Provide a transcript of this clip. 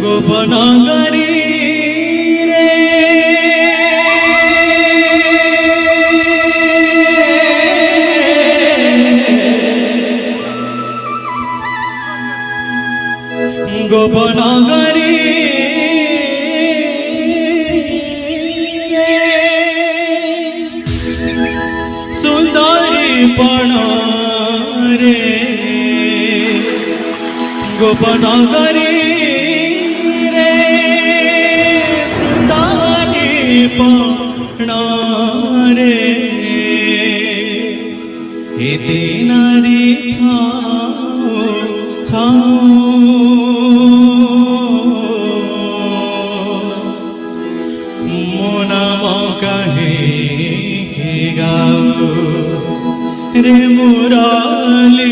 গোপনাগারি রে গোপনাগারি সুন্দরী পণা রে গোপনাগারি রে সুন্দরী পণা রে এতে নারী থাও থাও মোনাম কাহে গাও রে মুরালি